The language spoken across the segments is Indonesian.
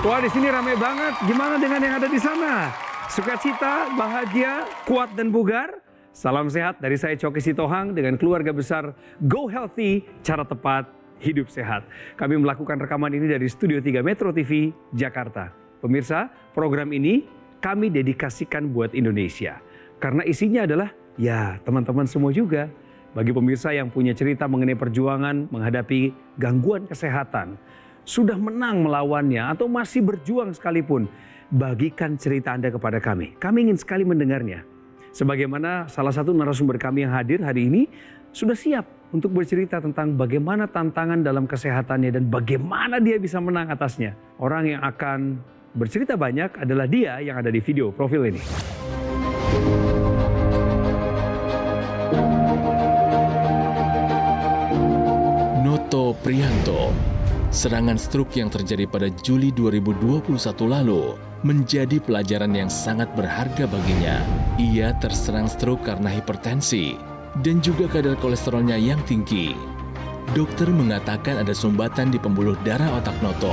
Wah, di sini ramai banget. Gimana dengan yang ada di sana? Sukacita, bahagia, kuat dan bugar? Salam sehat dari saya Coki Sitohang dengan keluarga besar Go Healthy, cara tepat hidup sehat. Kami melakukan rekaman ini dari Studio 3 Metro TV, Jakarta. Pemirsa, program ini kami dedikasikan buat Indonesia. Karena isinya adalah, ya teman-teman semua juga. Bagi pemirsa yang punya cerita mengenai perjuangan menghadapi gangguan kesehatan, sudah menang melawannya atau masih berjuang sekalipun, bagikan cerita Anda kepada kami. Kami ingin sekali mendengarnya. Sebagaimana salah satu narasumber kami yang hadir hari ini sudah siap untuk bercerita tentang bagaimana tantangan dalam kesehatannya dan bagaimana dia bisa menang atasnya. Orang yang akan bercerita banyak adalah dia yang ada di video profil ini. Noto Priyanto. Serangan stroke yang terjadi pada Juli 2021 lalu menjadi pelajaran yang sangat berharga baginya. Ia terserang stroke karena hipertensi dan juga kadar kolesterolnya yang tinggi. Dokter mengatakan ada sumbatan di pembuluh darah otak Noto.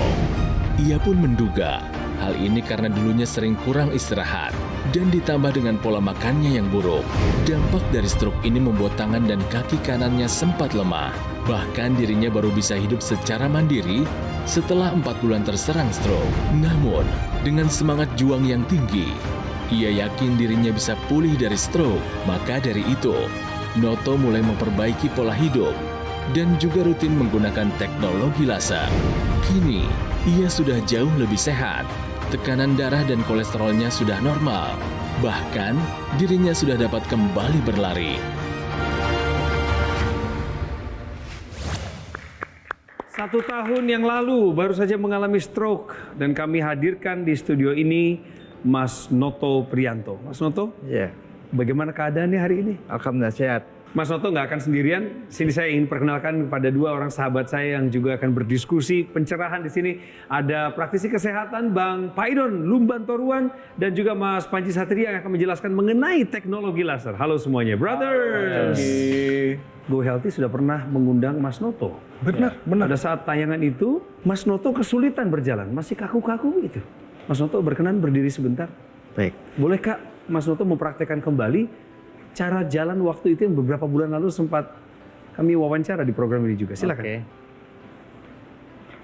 Ia pun menduga hal ini karena dulunya sering kurang istirahat dan ditambah dengan pola makannya yang buruk. Dampak dari stroke ini membuat tangan dan kaki kanannya sempat lemah. Bahkan dirinya baru bisa hidup secara mandiri setelah 4 bulan terserang stroke. Namun, dengan semangat juang yang tinggi, ia yakin dirinya bisa pulih dari stroke. Maka dari itu, Noto mulai memperbaiki pola hidup dan juga rutin menggunakan teknologi laser. Kini, ia sudah jauh lebih sehat. Tekanan darah dan kolesterolnya sudah normal. Bahkan, dirinya sudah dapat kembali berlari. 1 tahun yang lalu baru saja mengalami stroke dan kami hadirkan di studio ini Mas Noto Priyanto. Mas Noto, Iya, bagaimana keadaannya hari ini? alhamdulillah sehat. Mas Noto nggak akan sendirian. Sini saya ingin perkenalkan kepada 2 orang sahabat saya yang juga akan berdiskusi pencerahan di sini. Ada praktisi kesehatan Bang Paidon Lumban Toruan dan juga Mas Panji Satria yang akan menjelaskan mengenai teknologi laser. Halo semuanya, brothers. Go Healthy sudah pernah mengundang Mas Noto. Benar. Pada saat tayangan itu, Mas Noto kesulitan berjalan, masih kaku-kaku gitu. Mas Noto berkenan berdiri sebentar. Baik. Boleh Kak, Mas Noto mempraktekkan kembali cara jalan waktu itu yang beberapa bulan lalu sempat kami wawancara di program ini juga. Silakan. Oke.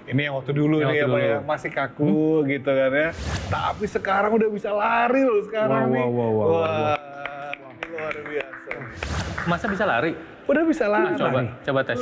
Ini yang waktu dulu nih ya Pak ya, masih kaku gitu kan ya. Tapi sekarang udah bisa lari loh sekarang nih. Wah, ini luar biasa. Masa bisa lari? Udah bisa lari. Coba tes.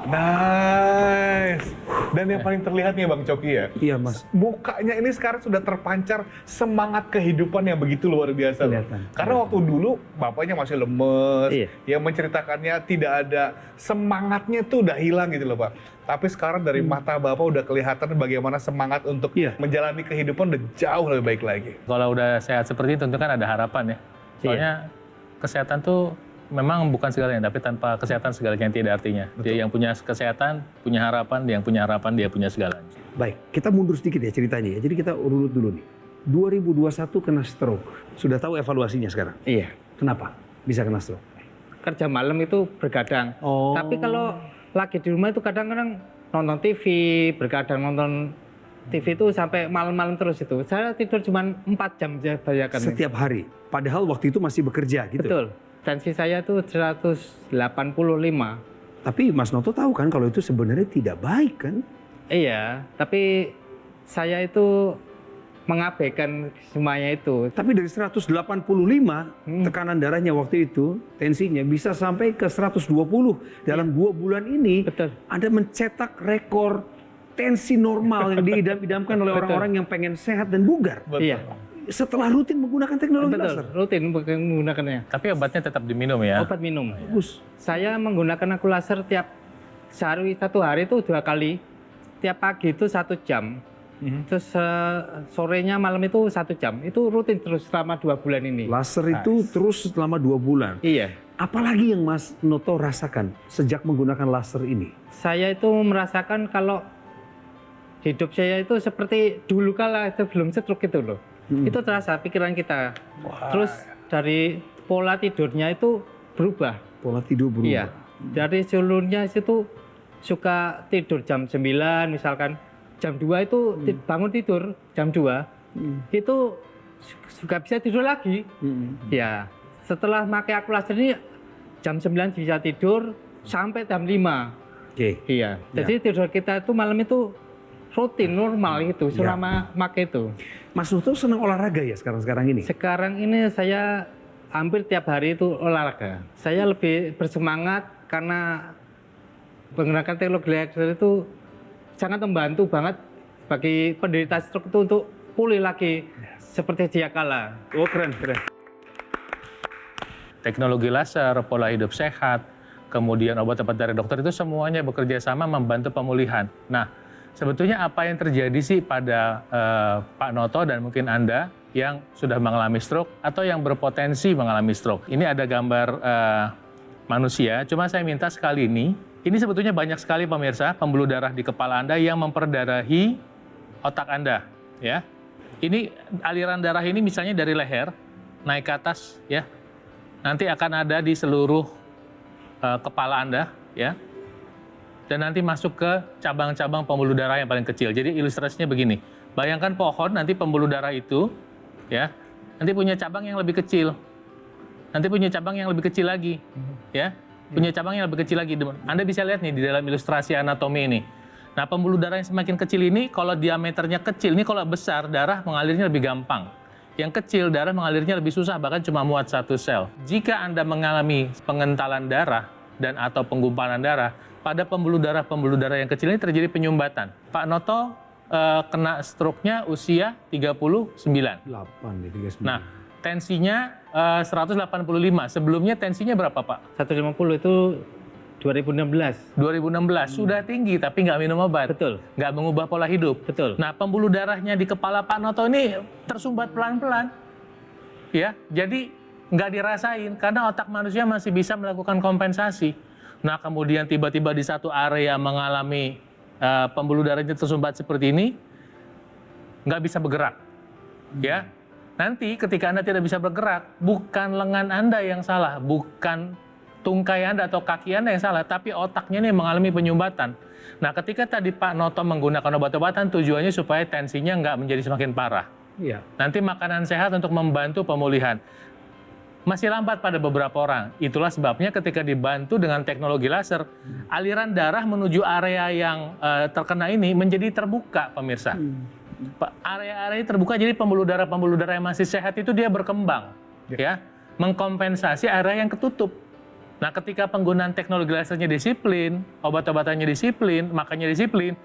Nice. Dan yang paling terlihat nih Bang Coki ya. Iya Mas. Mukanya ini sekarang sudah terpancar semangat kehidupan yang begitu luar biasa loh. Kelihatan. Karena waktu dulu bapaknya masih lemes, Iya. yang menceritakannya tidak ada semangatnya tuh udah hilang gitu loh Pak. Tapi sekarang dari mata bapak udah kelihatan bagaimana semangat untuk Iya. menjalani kehidupan udah jauh lebih baik lagi. Kalau udah sehat seperti itu tentu kan ada harapan ya. Soalnya kesehatan tuh memang bukan segalanya, tapi tanpa kesehatan segalanya tidak artinya. Dia yang punya kesehatan, punya harapan, dia yang punya harapan, dia punya segalanya. Baik, kita mundur sedikit ya ceritanya ya. Jadi kita urut dulu nih. 2021 kena stroke. Sudah tahu evaluasinya sekarang? Iya. Kenapa bisa kena stroke? Kerja malam itu bergadang. Oh. Tapi kalau lagi di rumah itu kadang-kadang nonton TV, bergadang nonton TV itu sampai malam-malam terus itu. Saya tidur cuma 4 jam aja bayangkan. Setiap hari. Padahal waktu itu masih bekerja gitu. Betul. Tensi saya itu 185. Tapi Mas Noto tahu kan kalau itu sebenarnya tidak baik kan? Iya, tapi saya itu mengabaikan semuanya itu. Tapi dari 185 tekanan darahnya waktu itu, tensinya bisa sampai ke 120 dalam 2 bulan ini. Betul. Anda mencetak rekor tensi normal yang diidam-idamkan oleh Betul. orang-orang yang pengen sehat dan bugar. Iya, Setelah rutin menggunakan teknologi betul. laser. Rutin menggunakannya. Tapi obatnya tetap diminum ya. Obat minum. Bagus. Saya menggunakan aku laser tiap sehari 1 hari itu 2 kali. Tiap pagi itu 1 jam. Terus sorenya malam itu 1 jam. Itu rutin terus selama 2 bulan ini. Laser itu terus selama 2 bulan. Iya. Apalagi yang Mas Noto rasakan sejak menggunakan laser ini? Saya itu merasakan kalau hidup saya itu seperti dulu kala itu belum stroke itu loh. Itu terasa pikiran kita. Terus dari pola tidurnya itu berubah. Pola tidur berubah. Iya. Dari seluruhnya itu suka tidur jam 9 misalkan. Jam 2 itu bangun tidur jam 2. Itu juga bisa tidur lagi. Ya. Setelah pakai Aqualaser ini jam 9 bisa tidur sampai jam 5. Oke. Iya. Jadi tidur kita itu malam itu rutin normal itu selama pakai itu. Mas Noto senang olahraga ya sekarang ini? Sekarang ini saya hampir tiap hari itu olahraga. Saya lebih bersemangat karena menggunakan teknologi laser itu sangat membantu banget bagi penderita stroke itu untuk pulih lagi seperti dia kala. Oh keren. Teknologi laser, pola hidup sehat, kemudian obat-obat dari dokter itu semuanya bekerja sama membantu pemulihan. Nah, sebetulnya apa yang terjadi sih pada Pak Noto dan mungkin Anda yang sudah mengalami stroke atau yang berpotensi mengalami stroke? Ini ada gambar manusia, cuma saya minta sekali ini sebetulnya banyak sekali pemirsa pembuluh darah di kepala Anda yang memperdarahi otak Anda, ya. Ini aliran darah ini misalnya dari leher naik ke atas, ya. Nanti akan ada di seluruh kepala Anda, ya. Dan nanti masuk ke cabang-cabang pembuluh darah yang paling kecil. Jadi ilustrasinya begini. Bayangkan pohon, nanti pembuluh darah itu, ya, nanti punya cabang yang lebih kecil. Nanti punya cabang yang lebih kecil lagi, ya. Punya cabang yang lebih kecil lagi. Anda bisa lihat nih di dalam ilustrasi anatomi ini. Nah, pembuluh darah yang semakin kecil ini, kalau diameternya kecil, ini kalau besar, darah mengalirnya lebih gampang. Yang kecil, darah mengalirnya lebih susah, bahkan cuma muat 1 sel. Jika Anda mengalami pengentalan darah dan atau penggumpalan darah, pada pembuluh darah yang kecil ini terjadi penyumbatan. Pak Noto kena stroke-nya usia 39. 8 nih, 39. Nah, tensinya 185. Sebelumnya tensinya berapa, Pak? 150 itu 2016. 2016. Sudah tinggi tapi nggak minum obat. Betul. Nggak mengubah pola hidup. Betul. Nah, pembuluh darahnya di kepala Pak Noto ini tersumbat pelan-pelan. Ya, jadi nggak dirasain karena otak manusia masih bisa melakukan kompensasi. Nah, kemudian tiba-tiba di satu area mengalami pembuluh darahnya tersumbat seperti ini, nggak bisa bergerak. Ya, nanti ketika Anda tidak bisa bergerak, bukan lengan Anda yang salah, bukan tungkai Anda atau kaki Anda yang salah, tapi otaknya ini mengalami penyumbatan. Nah, ketika tadi Pak Noto menggunakan obat-obatan, tujuannya supaya tensinya nggak menjadi semakin parah. Iya. Nanti makanan sehat untuk membantu pemulihan. Masih lambat pada beberapa orang. Itulah sebabnya ketika dibantu dengan teknologi laser, aliran darah menuju area yang terkena ini menjadi terbuka, pemirsa. Area-area terbuka, jadi pembuluh darah yang masih sehat itu dia berkembang, ya, mengkompensasi area yang ketutup. Nah, ketika penggunaan teknologi lasernya disiplin, obat-obatannya disiplin, makannya disiplin,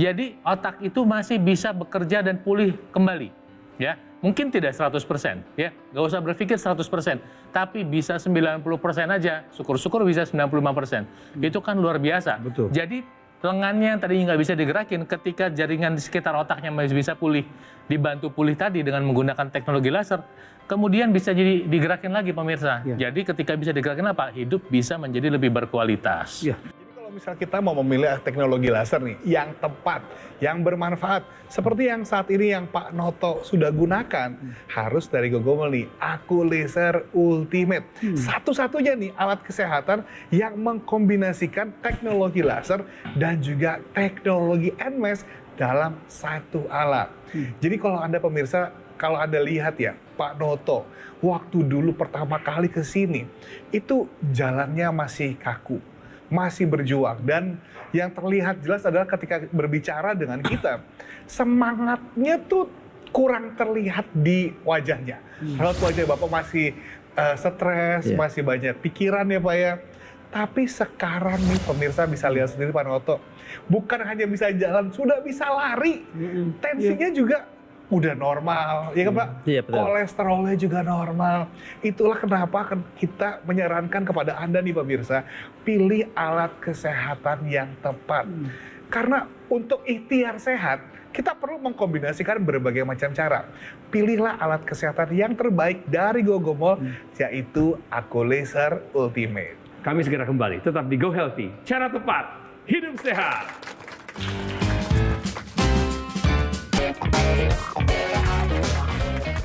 jadi otak itu masih bisa bekerja dan pulih kembali, ya. Mungkin tidak 100%, ya. Nggak usah berpikir 100%, tapi bisa 90% aja. Syukur-syukur bisa 95%. Itu kan luar biasa. Betul. Jadi lengannya yang tadinya nggak bisa digerakin, ketika jaringan di sekitar otaknya masih bisa pulih, dibantu pulih tadi dengan menggunakan teknologi laser, kemudian bisa jadi digerakin lagi, pemirsa. Ya. Jadi ketika bisa digerakin apa? Hidup bisa menjadi lebih berkualitas. Ya. Kalau misal kita mau memilih teknologi laser nih, yang tepat, yang bermanfaat, seperti yang saat ini yang Pak Noto sudah gunakan, harus dari Gogomol nih, Aqualaser Ultimate. Satu-satunya nih alat kesehatan yang mengkombinasikan teknologi laser dan juga teknologi NMES dalam satu alat. Jadi kalau Anda pemirsa, kalau Anda lihat ya, Pak Noto, waktu dulu pertama kali ke sini, itu jalannya masih kaku, masih berjuang. Dan yang terlihat jelas adalah ketika berbicara dengan kita, semangatnya tuh kurang terlihat di wajahnya. Kalau wajah Bapak masih stres, masih banyak pikiran ya Pak ya. Tapi sekarang nih pemirsa bisa lihat sendiri Pak Noto, bukan hanya bisa jalan, sudah bisa lari. Tensinya juga udah normal, ya kan Pak? Iya, betul. Kolesterolnya juga normal. Itulah kenapa kita menyarankan kepada Anda nih pemirsa, pilih alat kesehatan yang tepat. Karena untuk ikhtiar sehat, kita perlu mengkombinasikan berbagai macam cara. Pilihlah alat kesehatan yang terbaik dari Gogomol, yaitu Aqualaser Ultimate. Kami segera kembali, tetap di Go Healthy. Cara tepat, hidup sehat.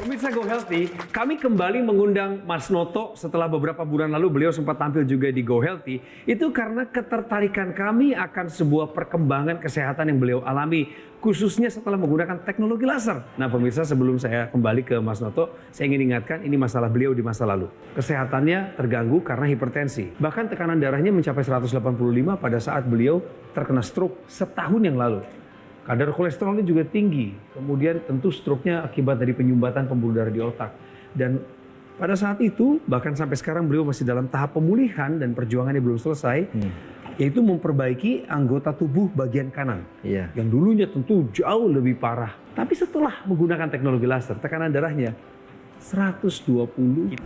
Pemirsa Pemirsa Go Healthy, kami kembali mengundang Mas Noto setelah beberapa bulan lalu beliau sempat tampil juga di Go Healthy. Itu karena ketertarikan kami akan sebuah perkembangan kesehatan yang beliau alami, khususnya setelah menggunakan teknologi laser. Nah pemirsa, sebelum saya kembali ke Mas Noto, saya ingin ingatkan ini masalah beliau di masa lalu. Kesehatannya terganggu karena hipertensi. Bahkan tekanan darahnya mencapai 185 pada saat beliau terkena stroke setahun yang lalu. Kadar kolesterolnya juga tinggi, kemudian tentu stroke-nya akibat dari penyumbatan pembuluh darah di otak. Dan pada saat itu, bahkan sampai sekarang beliau masih dalam tahap pemulihan dan perjuangannya belum selesai, yaitu memperbaiki anggota tubuh bagian kanan. Yang dulunya tentu jauh lebih parah. Tapi setelah menggunakan teknologi laser, tekanan darahnya 120.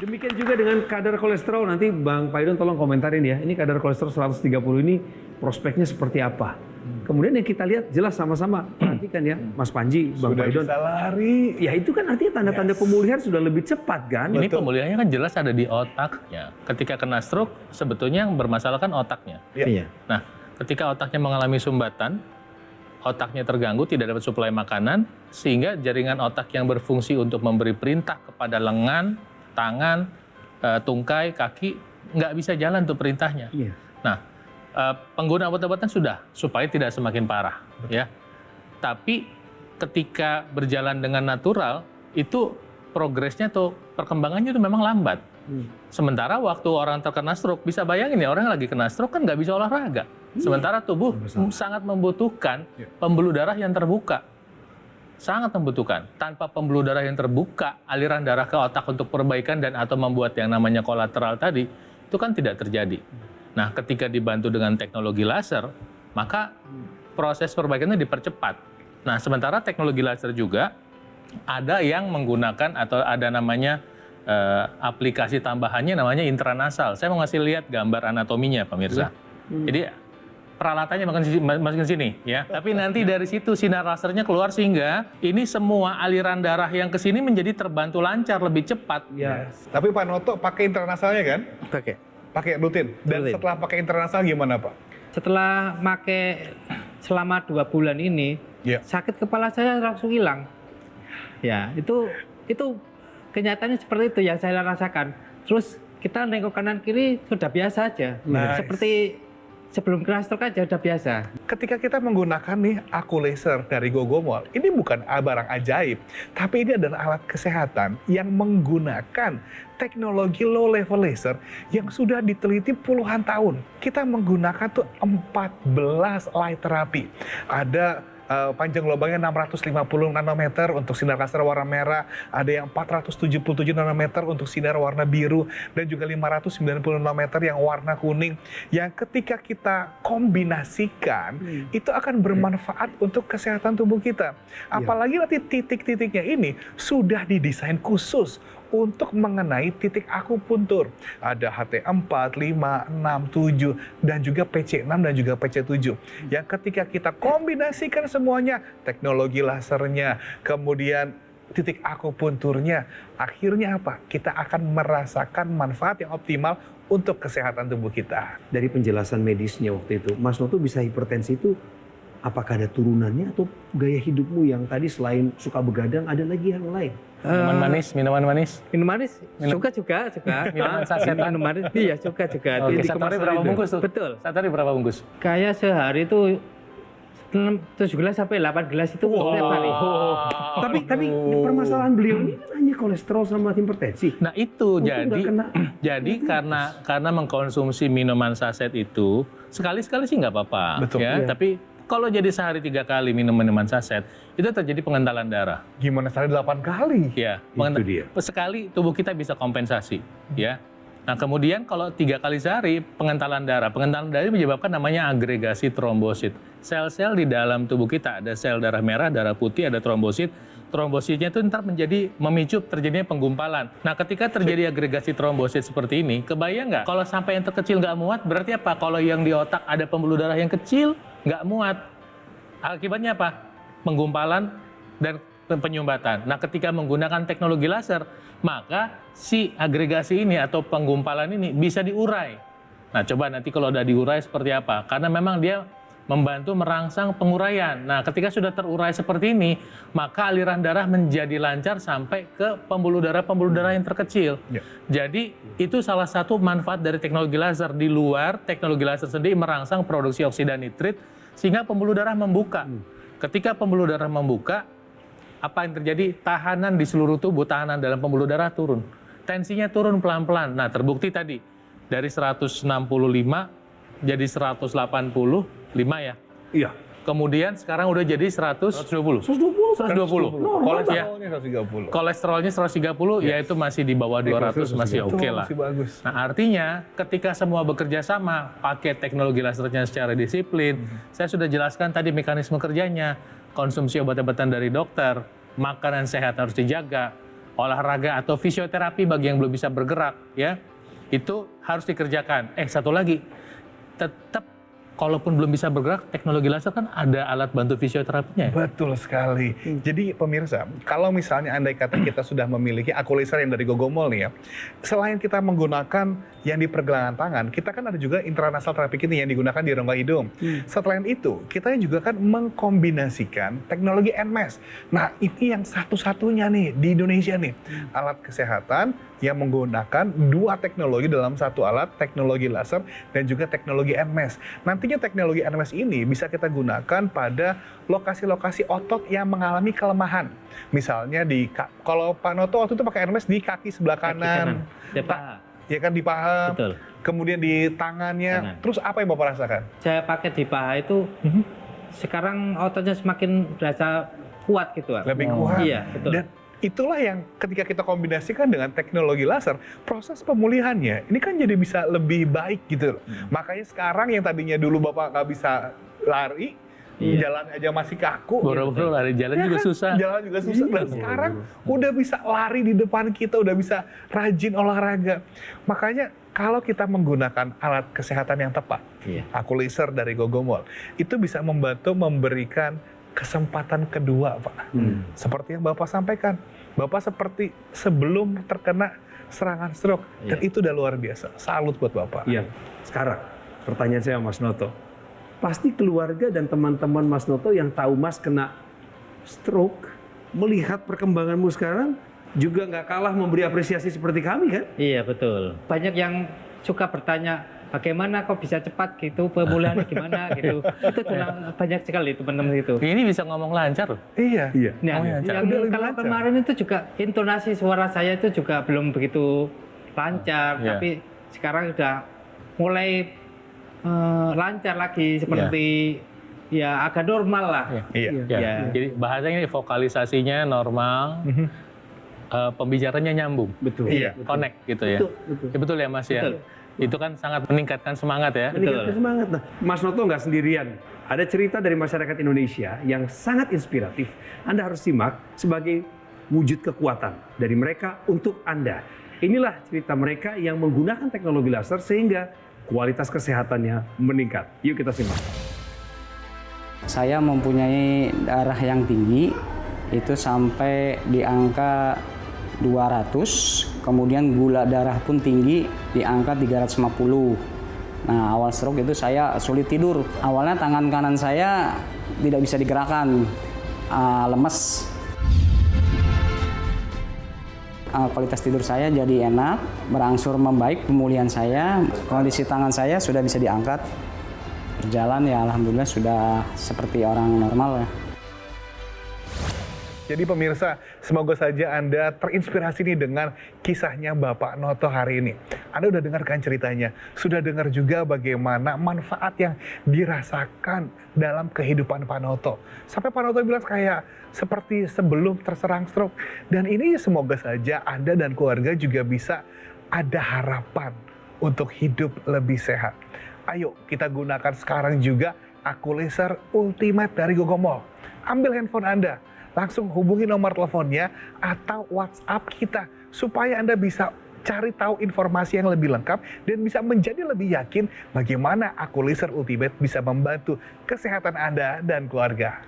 Demikian juga dengan kadar kolesterol, nanti Bang Paidon tolong komentarin ya, ini kadar kolesterol 130 ini prospeknya seperti apa. Kemudian yang kita lihat jelas sama-sama, perhatikan ya Mas Panji, Bang Sudah Paidon. bisa lari. Ya itu kan artinya tanda-tanda pemulihan sudah lebih cepat kan. Ini pemulihannya kan jelas ada di otaknya. Ketika kena stroke, sebetulnya yang bermasalah kan otaknya. Iya. Nah, ketika otaknya mengalami sumbatan, otaknya terganggu, tidak dapat suplai makanan, sehingga jaringan otak yang berfungsi untuk memberi perintah kepada lengan, tangan, tungkai, kaki, nggak bisa jalan tuh perintahnya. Iya. Nah, pengguna obat-obatan sudah, supaya tidak semakin parah. Ya. Tapi ketika berjalan dengan natural, itu progresnya atau perkembangannya itu memang lambat. Sementara waktu orang terkena stroke, bisa bayangin ya, orang yang lagi kena stroke kan nggak bisa olahraga. Sementara tubuh sangat membutuhkan pembuluh darah yang terbuka. Sangat membutuhkan. Tanpa pembuluh darah yang terbuka, aliran darah ke otak untuk perbaikan dan atau membuat yang namanya kolateral tadi, itu kan tidak terjadi. Nah, ketika dibantu dengan teknologi laser, maka proses perbaikannya dipercepat. Nah, sementara teknologi laser juga ada yang menggunakan atau ada namanya aplikasi tambahannya namanya intranasal. Saya mau ngasih lihat gambar anatominya, pemirsa. Jadi peralatannya masukin sini ya. Tapi nanti dari situ sinar lasernya keluar sehingga ini semua aliran darah yang ke sini menjadi terbantu lancar, lebih cepat. Yes. Tapi Pak Noto pakai internasionalnya kan? Pakai rutin. Dan Rutin. setelah pakai internasional gimana Pak? Setelah pakai selama 2 bulan ini, sakit kepala saya langsung hilang. Ya, itu kenyataannya seperti itu yang saya rasakan. Terus kita nengok kanan kiri sudah biasa aja. Nice. Seperti sebelum kena stroke aja udah biasa. Ketika kita menggunakan nih Aku Laser dari Gogomall, ini bukan barang ajaib, tapi ini adalah alat kesehatan yang menggunakan teknologi low level laser yang sudah diteliti puluhan tahun. Kita menggunakan tuh 14 light therapy. Ada panjang lubangnya 650 nanometer untuk sinar laser warna merah, ada yang 477 nanometer untuk sinar warna biru, dan juga 590 nanometer yang warna kuning, yang ketika kita kombinasikan, itu akan bermanfaat untuk kesehatan tubuh kita. Apalagi nanti titik-titiknya ini sudah didesain khusus untuk mengenai titik akupuntur. Ada HT4, 5, 6, 7, dan juga PC6 dan juga PC7. Yang ketika kita kombinasikan semuanya, teknologi lasernya, kemudian titik akupunturnya, akhirnya apa? Kita akan merasakan manfaat yang optimal untuk kesehatan tubuh kita. Dari penjelasan medisnya waktu itu, Mas Noto bisa hipertensi itu apakah ada turunannya atau gaya hidupmu yang tadi selain suka begadang ada lagi yang lain? Minuman manis. Minum manis juga. Minuman saset. Minum manis, iya juga. Oke, satu hari berapa bungkus tuh? Betul. Satu hari berapa bungkus? Kayak sehari itu 7 gelas sampai 8 gelas itu setiap hari. Tapi permasalahan beliau ini kan hanya kolesterol sama hipertensi. Nah itu Untung nggak kena. jadi karena mengkonsumsi minuman saset itu sekali-sekali sih nggak apa-apa. Betul. Ya. Iya. Tapi kalau jadi sehari 3 kali minum minuman saset, itu terjadi pengentalan darah. Gimana sehari 8 kali? Ya, Itu dia. sekali tubuh kita bisa kompensasi, ya. Nah, kemudian kalau 3 kali sehari pengentalan darah menyebabkan namanya agregasi trombosit. Sel-sel di dalam tubuh kita ada sel darah merah, darah putih, ada trombosit. Trombositnya itu ntar memicu terjadinya penggumpalan. Nah, ketika terjadi agregasi trombosit seperti ini, kebayang nggak? Kalau sampai yang terkecil nggak muat, berarti apa? Kalau yang di otak ada pembuluh darah yang kecil, nggak muat. Akibatnya apa? Penggumpalan dan penyumbatan. Nah, ketika menggunakan teknologi laser, maka si agregasi ini atau penggumpalan ini bisa diurai. Nah, coba nanti kalau udah diurai seperti apa? Karena memang dia membantu merangsang penguraian. Nah, ketika sudah terurai seperti ini, maka aliran darah menjadi lancar sampai ke pembuluh darah yang terkecil. Ya. Jadi, itu salah satu manfaat dari teknologi laser. Di luar, teknologi laser sendiri merangsang produksi oksida nitrit, sehingga pembuluh darah membuka. Ketika pembuluh darah membuka, apa yang terjadi? Tahanan di seluruh tubuh, tahanan dalam pembuluh darah turun. Tensinya turun pelan-pelan. Nah, terbukti tadi, dari 165 jadi 185 ya. Iya. Kemudian sekarang udah jadi 120. 120. Kolesterolnya 130. Kolesterolnya 130, ya itu masih di bawah 200, masih Itu oke lah. masih bagus. Nah, artinya ketika semua bekerja sama, pakai teknologi lasernya secara disiplin, saya sudah jelaskan tadi mekanisme kerjanya, konsumsi obat-obatan dari dokter, makanan sehat harus dijaga, olahraga atau fisioterapi bagi yang belum bisa bergerak, ya, itu harus dikerjakan. Satu lagi, tetap kalaupun belum bisa bergerak, teknologi laser kan ada alat bantu fisioterapinya. Betul sekali. Jadi pemirsa, kalau misalnya andai kata kita sudah memiliki aku laser yang dari Gogomol nih ya, selain kita menggunakan yang di pergelangan tangan, kita kan ada juga intranasal therapy kit yang digunakan di rongga hidung. Setelah itu, kita juga kan mengkombinasikan teknologi NMES. Nah, ini yang satu-satunya nih di Indonesia nih, alat kesehatan yang menggunakan dua teknologi dalam satu alat, teknologi laser dan juga teknologi NMES. Nantinya teknologi NMES ini bisa kita gunakan pada lokasi-lokasi otot yang mengalami kelemahan. Misalnya kalau Pak Noto waktu itu pakai NMES di kaki sebelah kanan. Di paha. Ya kan, di paha. Betul. Kemudian di tangannya. Tangan. Terus apa yang Bapak rasakan? Saya pakai di paha itu, sekarang ototnya semakin berasa kuat gitu, Pak. Lebih kuat. Iya, betul. Dan itulah yang ketika kita kombinasikan dengan teknologi laser, proses pemulihannya ini kan jadi bisa lebih baik gitu loh. Makanya sekarang yang tadinya dulu Bapak nggak bisa lari, jalan aja masih kaku. Boro-boro lari jalan juga kan? susah. Jalan juga susah. Dan sekarang udah bisa lari di depan kita, udah bisa rajin olahraga. Makanya kalau kita menggunakan alat kesehatan yang tepat, aku laser dari Gogomol, itu bisa membantu memberikan kesempatan kedua, Pak. Seperti yang Bapak sampaikan, Bapak seperti sebelum terkena serangan stroke, dan itu udah luar biasa. Salut buat Bapak. Iya. Sekarang, pertanyaan saya Mas Noto. Pasti keluarga dan teman-teman Mas Noto yang tahu Mas kena stroke, melihat perkembanganmu sekarang, juga nggak kalah memberi apresiasi seperti kami kan? Iya, betul. Banyak yang suka bertanya, bagaimana kok bisa cepat gitu, pemulihannya gimana gitu. Itu banyak sekali teman-teman itu. Ini bisa ngomong lancar loh. Iya. Nah, lancar. yang Udah lebih kalau lancar. kemarin itu juga intonasi suara saya itu juga belum begitu lancar, Iya. tapi sekarang udah mulai lancar lagi seperti ya agak normal lah. Iya. Ya. Ya. Jadi bahasanya ini vokalisasinya normal, pembicaranya nyambung, Betul. Iya. connect gitu ya. Betul. Ya, betul ya Mas ya. Betul. Itu kan sangat meningkatkan semangat ya. Meningkatkan semangat. Nah, Mas Noto nggak sendirian. Ada cerita dari masyarakat Indonesia yang sangat inspiratif. Anda harus simak sebagai wujud kekuatan dari mereka untuk Anda. Inilah cerita mereka yang menggunakan teknologi laser sehingga kualitas kesehatannya meningkat. Yuk kita simak. Saya mempunyai darah yang tinggi, itu sampai di angka 200, kemudian gula darah pun tinggi di angka 350. Nah, awal stroke itu saya sulit tidur. Awalnya tangan kanan saya tidak bisa digerakkan, lemes. Kualitas tidur saya jadi enak, berangsur membaik pemulihan saya. Kondisi tangan saya sudah bisa diangkat, berjalan ya alhamdulillah sudah seperti orang normal ya. Jadi pemirsa, semoga saja Anda terinspirasi nih dengan kisahnya Bapak Noto hari ini. Anda udah dengarkan ceritanya, sudah dengar juga bagaimana manfaat yang dirasakan dalam kehidupan Pak Noto. Sampai Pak Noto bilang kayak seperti sebelum terserang stroke. Dan ini semoga saja Anda dan keluarga juga bisa ada harapan untuk hidup lebih sehat. Ayo kita gunakan sekarang juga aku laser ultimate dari Gogomol. Ambil handphone Anda, langsung hubungi nomor teleponnya atau WhatsApp kita supaya Anda bisa cari tahu informasi yang lebih lengkap dan bisa menjadi lebih yakin bagaimana aku laser ultimate bisa membantu kesehatan Anda dan keluarga.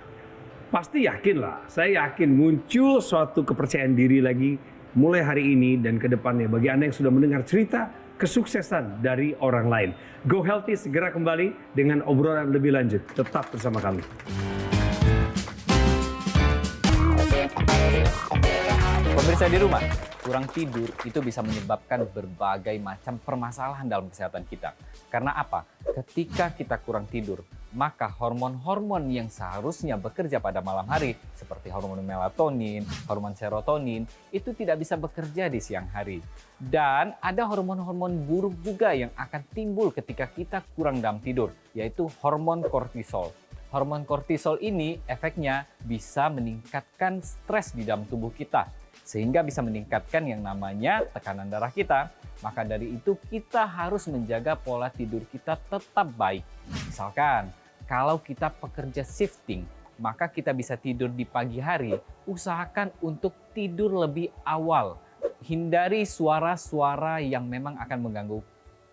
Pasti yakin lah, saya yakin muncul suatu kepercayaan diri lagi mulai hari ini dan ke depannya. Bagi Anda yang sudah mendengar cerita kesuksesan dari orang lain. Go Healthy segera kembali dengan obrolan lebih lanjut. Tetap bersama kami. Pemirsa di rumah, kurang tidur itu bisa menyebabkan berbagai macam permasalahan dalam kesehatan kita. Karena apa? Ketika kita kurang tidur, maka hormon-hormon yang seharusnya bekerja pada malam hari, seperti hormon melatonin, hormon serotonin, itu tidak bisa bekerja di siang hari. Dan ada hormon-hormon buruk juga yang akan timbul ketika kita kurang dalam tidur, yaitu hormon kortisol. Hormon kortisol ini efeknya bisa meningkatkan stres di dalam tubuh kita, sehingga bisa meningkatkan yang namanya tekanan darah kita. Maka dari itu kita harus menjaga pola tidur kita tetap baik. Misalkan, kalau kita pekerja shifting, maka kita bisa tidur di pagi hari, usahakan untuk tidur lebih awal. Hindari suara-suara yang memang akan mengganggu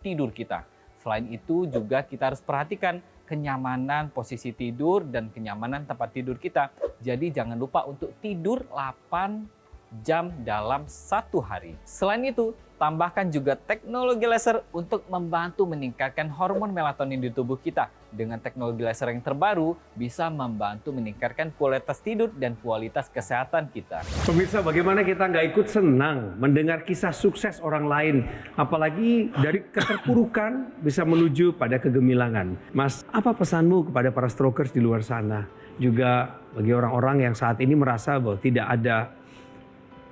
tidur kita. Selain itu juga kita harus perhatikan kenyamanan posisi tidur dan kenyamanan tempat tidur kita. Jadi jangan lupa untuk tidur 8 jam dalam satu hari. Selain itu, tambahkan juga teknologi laser untuk membantu meningkatkan hormon melatonin di tubuh kita. Dengan teknologi laser yang terbaru, bisa membantu meningkatkan kualitas tidur dan kualitas kesehatan kita. Pemirsa, bagaimana kita nggak ikut senang mendengar kisah sukses orang lain, apalagi dari keterpurukan bisa menuju pada kegemilangan. Mas, apa pesanmu kepada para strokers di luar sana? Juga bagi orang-orang yang saat ini merasa bahwa tidak ada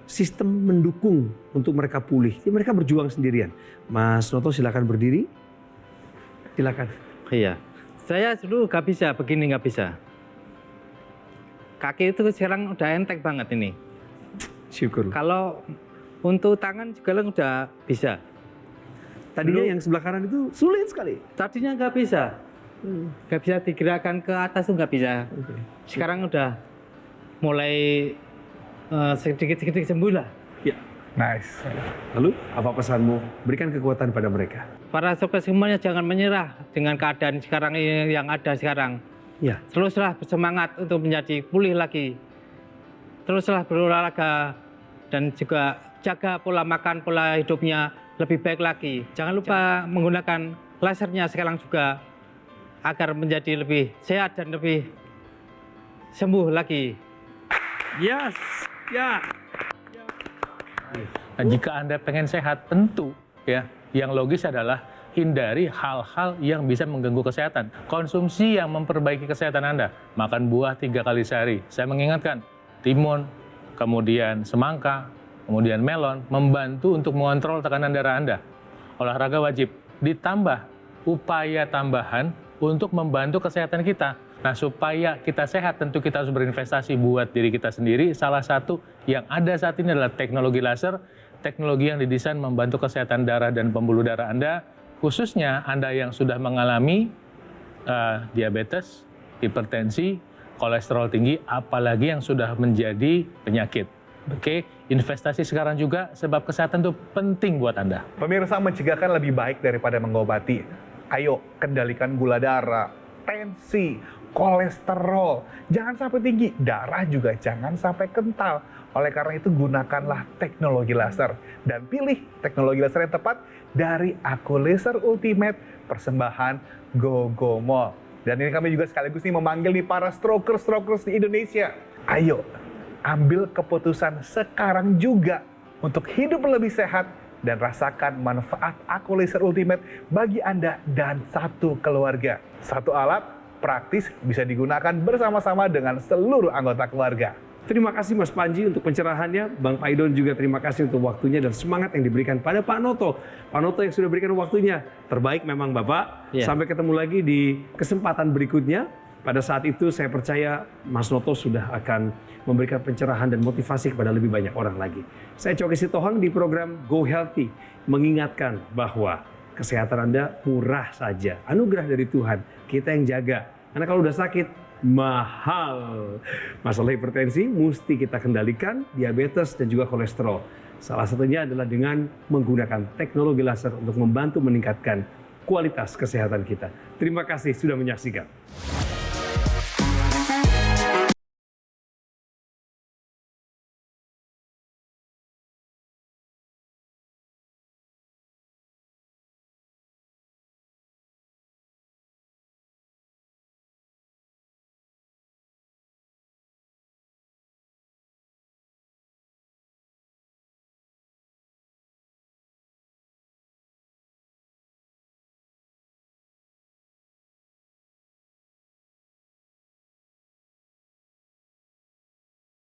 sistem mendukung untuk mereka pulih. Jadi mereka berjuang sendirian. Mas Noto, silakan berdiri. Silakan. Iya. Saya dulu nggak bisa, begini nggak bisa. Kaki itu sekarang udah entek banget ini. Syukur. Kalau untuk tangan juga udah bisa. Tadinya yang sebelah kanan itu sulit sekali. Tadinya nggak bisa. Nggak bisa digerakkan ke atas tuh nggak bisa. Sekarang udah mulai sedikit-sedikit sembuh lah. Ya. Nice. Lalu apa pesanmu? Berikan kekuatan pada mereka. Para sukses semuanya jangan menyerah dengan keadaan sekarang ini yang ada sekarang. Ya. Teruslah bersemangat untuk menjadi pulih lagi. Teruslah berolahraga dan juga jaga pola makan, pola hidupnya lebih baik lagi. Jangan lupa menggunakan lasernya sekarang juga agar menjadi lebih sehat dan lebih sembuh lagi. Yes. Ya. Nah, jika Anda pengen sehat, tentu ya, yang logis adalah hindari hal-hal yang bisa mengganggu kesehatan. Konsumsi yang memperbaiki kesehatan Anda. Makan buah 3 kali sehari. Saya mengingatkan, timun, kemudian semangka, kemudian melon, membantu untuk mengontrol tekanan darah Anda. Olahraga wajib. Ditambah upaya tambahan untuk membantu kesehatan kita. Nah, supaya kita sehat, tentu kita harus berinvestasi buat diri kita sendiri. Salah satu yang ada saat ini adalah teknologi laser, teknologi yang didesain membantu kesehatan darah dan pembuluh darah Anda, khususnya Anda yang sudah mengalami diabetes, hipertensi, kolesterol tinggi, apalagi yang sudah menjadi penyakit. Oke, investasi sekarang juga sebab kesehatan itu penting buat Anda. Pemirsa, mencegah kan lebih baik daripada mengobati. Ayo, kendalikan gula darah, tensi, kolesterol, jangan sampai tinggi, darah juga jangan sampai kental. Oleh karena itu gunakanlah teknologi laser dan pilih teknologi laser yang tepat dari Aku Laser Ultimate persembahan GoGo Mall. Dan ini kami juga sekaligus nih memanggil nih para strokers di Indonesia. Ayo, ambil keputusan sekarang juga untuk hidup lebih sehat dan rasakan manfaat Aku Laser Ultimate bagi Anda dan satu keluarga. Satu alat praktis bisa digunakan bersama-sama dengan seluruh anggota keluarga. Terima kasih Mas Panji untuk pencerahannya. Bang Paidon juga terima kasih untuk waktunya dan semangat yang diberikan pada Pak Noto. Pak Noto yang sudah berikan waktunya. Terbaik memang Bapak. Ya. Sampai ketemu lagi di kesempatan berikutnya. Pada saat itu saya percaya Mas Noto sudah akan memberikan pencerahan dan motivasi kepada lebih banyak orang lagi. Saya Choky Sitohang di program Go Healthy mengingatkan bahwa kesehatan Anda murah saja. Anugerah dari Tuhan. Kita yang jaga. Karena kalau udah sakit, mahal. Masalah hipertensi mesti kita kendalikan, diabetes dan juga kolesterol. Salah satunya adalah dengan menggunakan teknologi laser untuk membantu meningkatkan kualitas kesehatan kita. Terima kasih sudah menyaksikan.